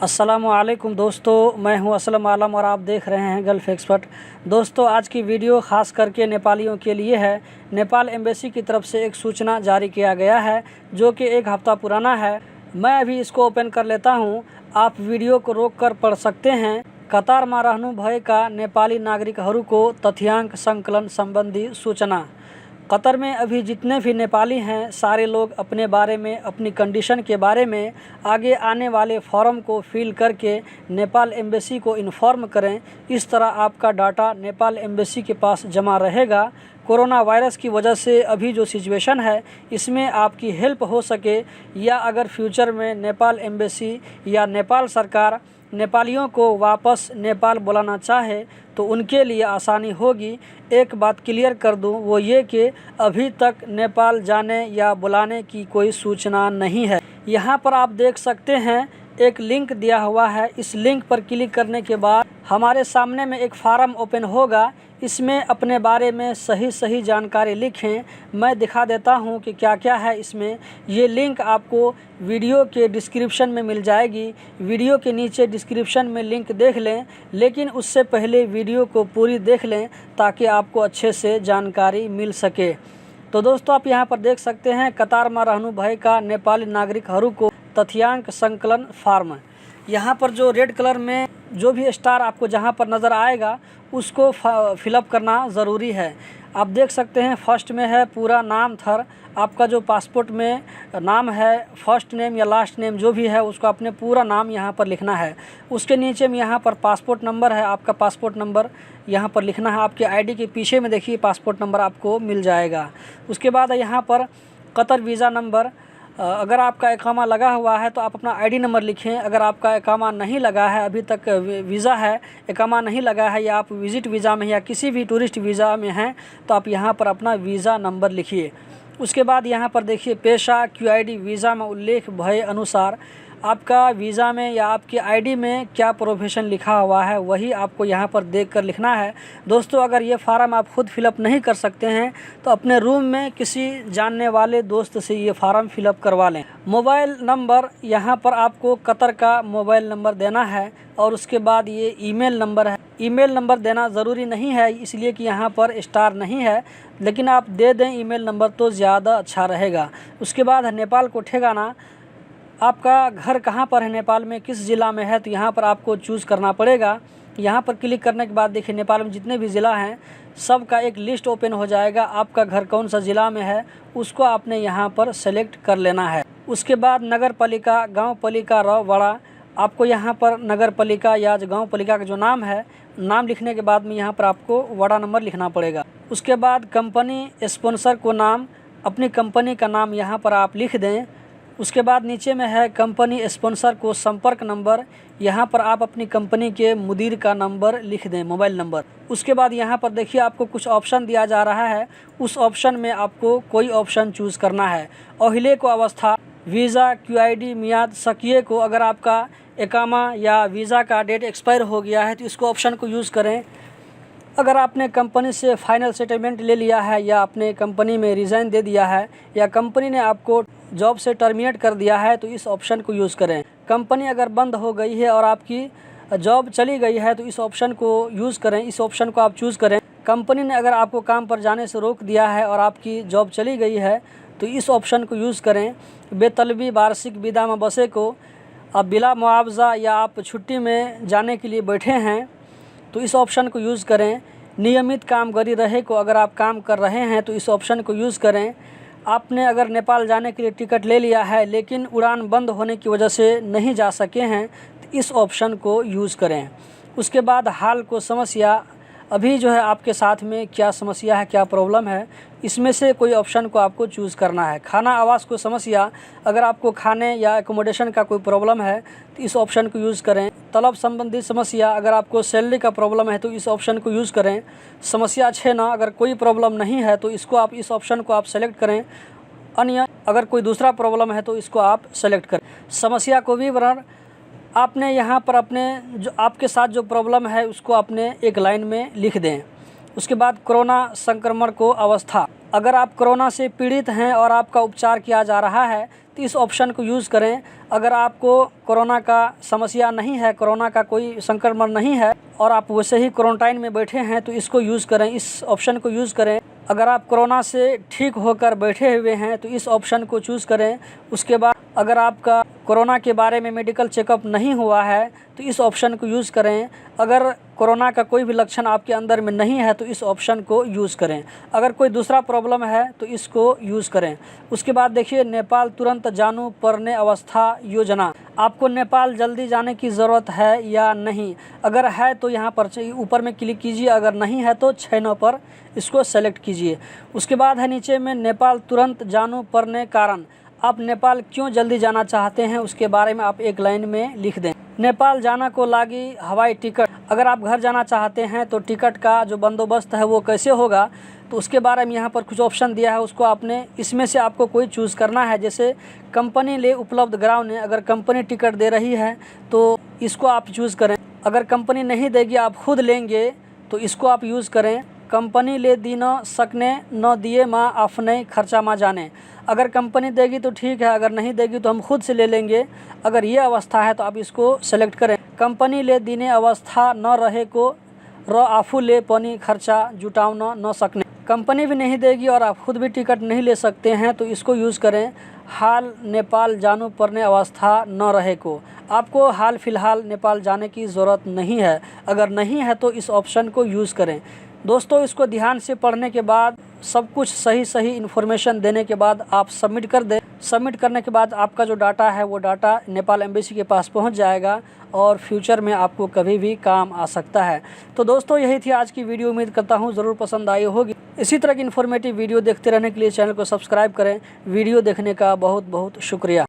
अस्सलामुअलैकुम दोस्तों, मैं हूं असलम आलम और आप देख रहे हैं गल्फ़ एक्सपर्ट। दोस्तों, आज की वीडियो ख़ास करके नेपालियों के लिए है। नेपाल एम्बेसी की तरफ से एक सूचना जारी किया गया है जो कि एक हफ़्ता पुराना है। मैं अभी इसको ओपन कर लेता हूं, आप वीडियो को रोक कर पढ़ सकते हैं। कतारमा रहनु भएका नेपाली नागरिकहरूको तथ्याङ्क सङ्कलन संबंधी सूचना। कतर में अभी जितने भी नेपाली हैं सारे लोग अपने बारे में, अपनी कंडीशन के बारे में आगे आने वाले फॉर्म को फिल करके नेपाल एम्बेसी को इन्फॉर्म करें। इस तरह आपका डाटा नेपाल एम्बेसी के पास जमा रहेगा। कोरोना वायरस की वजह से अभी जो सिचुएशन है इसमें आपकी हेल्प हो सके, या अगर फ्यूचर में नेपाल एम्बेसी या नेपाल सरकार नेपालियों को वापस नेपाल बुलाना चाहे तो उनके लिए आसानी होगी। एक बात क्लियर कर दूं, वो ये कि अभी तक नेपाल जाने या बुलाने की कोई सूचना नहीं है। यहाँ पर आप देख सकते हैं एक लिंक दिया हुआ है। इस लिंक पर क्लिक करने के बाद हमारे सामने में एक फार्म ओपन होगा। इसमें अपने बारे में सही जानकारी लिखें। मैं दिखा देता हूं कि क्या क्या है इसमें। ये लिंक आपको वीडियो के डिस्क्रिप्शन में मिल जाएगी। वीडियो के नीचे डिस्क्रिप्शन में लिंक देख लें, लेकिन उससे पहले वीडियो को पूरी देख लें ताकि आपको अच्छे से जानकारी मिल सके। तो दोस्तों, आप यहाँ पर देख सकते हैं कतारमा रहनु भएका नेपाली नागरिकहरूको तथ्याङ्क संकलन फार्म। यहाँ पर जो रेड कलर में जो भी स्टार आपको जहाँ पर नज़र आएगा उसको फिलअप करना ज़रूरी है। आप देख सकते हैं फर्स्ट में है पूरा नाम थर। आपका जो पासपोर्ट में नाम है, फर्स्ट नेम या लास्ट नेम जो भी है उसको अपने पूरा नाम यहाँ पर लिखना है। उसके नीचे में यहाँ पर पासपोर्ट नंबर है, आपका पासपोर्ट नंबर यहाँ पर लिखना है। आपके आईडी के पीछे में देखिए पासपोर्ट नंबर आपको मिल जाएगा। उसके बाद यहाँ पर कतर वीज़ा नंबर। अगर आपका इकामा लगा हुआ है तो आप अपना आईडी नंबर लिखें। अगर आपका इकामा नहीं लगा है, अभी तक वीज़ा है, इकामा नहीं लगा है, या आप विज़िट वीज़ा में या किसी भी टूरिस्ट वीज़ा में हैं तो आप यहाँ पर अपना वीज़ा नंबर लिखिए। उसके बाद यहाँ पर देखिए पेशा क्यूआईडी वीज़ा में उल्लेख भय अनुसार आपका वीज़ा में या आपके आईडी में क्या प्रोफेशन लिखा हुआ है वही आपको यहाँ पर देखकर लिखना है। दोस्तों, अगर ये फार्म आप खुद फिलअप नहीं कर सकते हैं तो अपने रूम में किसी जानने वाले दोस्त से ये फार्म फिलअप करवा लें। मोबाइल नंबर, यहाँ पर आपको कतर का मोबाइल नंबर देना है और उसके बाद ये ईमेल नंबर है। ईमेल नंबर देना ज़रूरी नहीं है इसलिए कि यहाँ पर स्टार नहीं है, लेकिन आप दे दें ईमेल नंबर तो ज़्यादा अच्छा रहेगा। उसके बाद नेपाल को ठेगाना। आपका घर कहाँ पर है नेपाल में, किस ज़िला में है, तो यहाँ पर आपको चूज़ करना पड़ेगा। यहाँ पर क्लिक करने के बाद देखिए नेपाल में जितने भी ज़िला हैं सब का एक लिस्ट ओपन हो जाएगा। आपका घर कौन सा ज़िला में है उसको आपने यहाँ पर सेलेक्ट कर लेना है। उसके बाद नगर पालिका, गाँव पालिका र वड़ा। आपको यहाँ पर नगर पालिका या गाँव पालिका का जो नाम है, नाम लिखने के बाद में यहाँ पर आपको वड़ा नंबर लिखना पड़ेगा। उसके बाद कंपनी स्पॉन्सर को नाम, अपनी कंपनी का नाम यहाँ पर आप लिख दें। उसके बाद नीचे में है कंपनी स्पॉन्सर को संपर्क नंबर। यहाँ पर आप अपनी कंपनी के मुदीर का नंबर लिख दें, मोबाइल नंबर। उसके बाद यहाँ पर देखिए आपको कुछ ऑप्शन दिया जा रहा है, उस ऑप्शन में आपको कोई ऑप्शन चूज़ करना है। अहिले को अवस्था, वीज़ा क्यूआईडी मियाद सकिए को। अगर आपका इकामा या वीज़ा का डेट एक्सपायर हो गया है तो इसको ऑप्शन को यूज़ करें। अगर आपने कंपनी से फाइनल सेटलमेंट ले लिया है या अपने कंपनी में रिज़ाइन दे दिया है या कंपनी ने आपको जॉब से टर्मिनेट कर दिया है तो इस ऑप्शन को यूज़ करें। कंपनी अगर बंद हो गई है और आपकी जॉब चली गई है तो इस ऑप्शन को यूज़ करें, इस ऑप्शन को आप चूज़ करें। कंपनी ने अगर आपको काम पर जाने से रोक दिया है और आपकी जॉब चली गई है तो इस ऑप्शन को यूज़ करें। बेतलबी वार्षिक विदा में बसे को, अब बिला मुआवजा या आप छुट्टी में जाने के लिए बैठे हैं तो इस ऑप्शन को यूज़ करें। नियमित काम गरी रहे को, अगर आप काम कर रहे हैं तो इस ऑप्शन को यूज़ करें। आपने अगर नेपाल जाने के लिए टिकट ले लिया है लेकिन उड़ान बंद होने की वजह से नहीं जा सके हैं तो इस ऑप्शन को यूज़ करें। उसके बाद हाल को समस्या, अभी जो है आपके साथ में क्या समस्या है, क्या प्रॉब्लम है, इसमें से कोई ऑप्शन को आपको चूज़ करना है। खाना आवास को समस्या, अगर आपको खाने या एकोमोडेशन का कोई प्रॉब्लम है तो इस ऑप्शन को यूज़ करें। तलब संबंधी समस्या, अगर आपको सैलरी का प्रॉब्लम है तो इस ऑप्शन को यूज़ करें। समस्या 6 ना, अगर कोई प्रॉब्लम नहीं है तो इसको आप, इस ऑप्शन को आप सेलेक्ट करें। अन्य, अगर कोई दूसरा प्रॉब्लम है तो इसको आप सेलेक्ट करें। समस्या को विवरण, आपने यहाँ पर अपने जो आपके साथ जो प्रॉब्लम है उसको अपने एक लाइन में लिख दें। उसके बाद कोरोना संक्रमण को अवस्था, अगर आप कोरोना से पीड़ित हैं और आपका उपचार किया जा रहा है तो इस ऑप्शन को यूज़ करें। अगर आपको कोरोना का समस्या नहीं है, कोरोना का कोई संक्रमण नहीं है और आप वैसे ही क्वारंटाइन में बैठे हैं तो इसको यूज़ करें, इस ऑप्शन को यूज़ करें। अगर आप कोरोना से ठीक होकर बैठे हुए हैं तो इस ऑप्शन को चूज़ करें। उसके बाद अगर आपका कोरोना के बारे में मेडिकल चेकअप नहीं हुआ है तो इस ऑप्शन को यूज़ करें। अगर कोरोना का कोई भी लक्षण आपके अंदर में नहीं है तो इस ऑप्शन को यूज़ करें। अगर कोई दूसरा प्रॉब्लम है तो इसको यूज़ करें। उसके बाद देखिए, नेपाल तुरंत जानू परने अवस्था योजना। आपको नेपाल जल्दी जाने की ज़रूरत है या नहीं? अगर है तो यहाँ पर ऊपर में क्लिक कीजिए, अगर नहीं है तो 6 9 पर इसको सेलेक्ट कीजिए। उसके बाद है नीचे में नेपाल तुरंत जानू परने कारण। आप नेपाल क्यों जल्दी जाना चाहते हैं उसके बारे में आप एक लाइन में लिख दें। नेपाल जाना को लागी हवाई टिकट। अगर आप घर जाना चाहते हैं तो टिकट का जो बंदोबस्त है वो कैसे होगा, तो उसके बारे में यहाँ पर कुछ ऑप्शन दिया है, उसको आपने इसमें से आपको कोई चूज़ करना है। जैसे कंपनी ले उपलब्ध ग्राउंड ने, अगर कंपनी टिकट दे रही है तो इसको आप चूज़ करें। अगर कंपनी नहीं देगी, आप खुद लेंगे तो इसको आप यूज़ करें। कंपनी ले दी न सकने न दिए माँ अपने खर्चा माँ जाने। अगर कंपनी देगी तो ठीक है, अगर नहीं देगी तो हम खुद से ले लेंगे। अगर ये अवस्था है तो आप इसको सेलेक्ट करें। कंपनी ले दीने अवस्था न रहे को र आफू ले पनी खर्चा जुटाउन न सकने। कंपनी भी नहीं देगी और आप खुद भी टिकट नहीं ले सकते हैं तो इसको यूज़ करें। हाल नेपाल जानू परने अवस्था न रहे को। आपको हाल फिलहाल नेपाल जाने की ज़रूरत नहीं है। अगर नहीं है तो इस ऑप्शन को यूज़ करें। दोस्तों, इसको ध्यान से पढ़ने के बाद, सब कुछ सही इन्फॉर्मेशन देने के बाद आप सबमिट कर दें। सबमिट करने के बाद आपका जो डाटा है वो डाटा नेपाल एम्बेसी के पास पहुंच जाएगा और फ्यूचर में आपको कभी भी काम आ सकता है। तो दोस्तों, यही थी आज की वीडियो। उम्मीद करता हूं ज़रूर पसंद आई होगी। इसी तरह की इन्फॉर्मेटिव वीडियो देखते रहने के लिए चैनल को सब्सक्राइब करें। वीडियो देखने का बहुत बहुत शुक्रिया।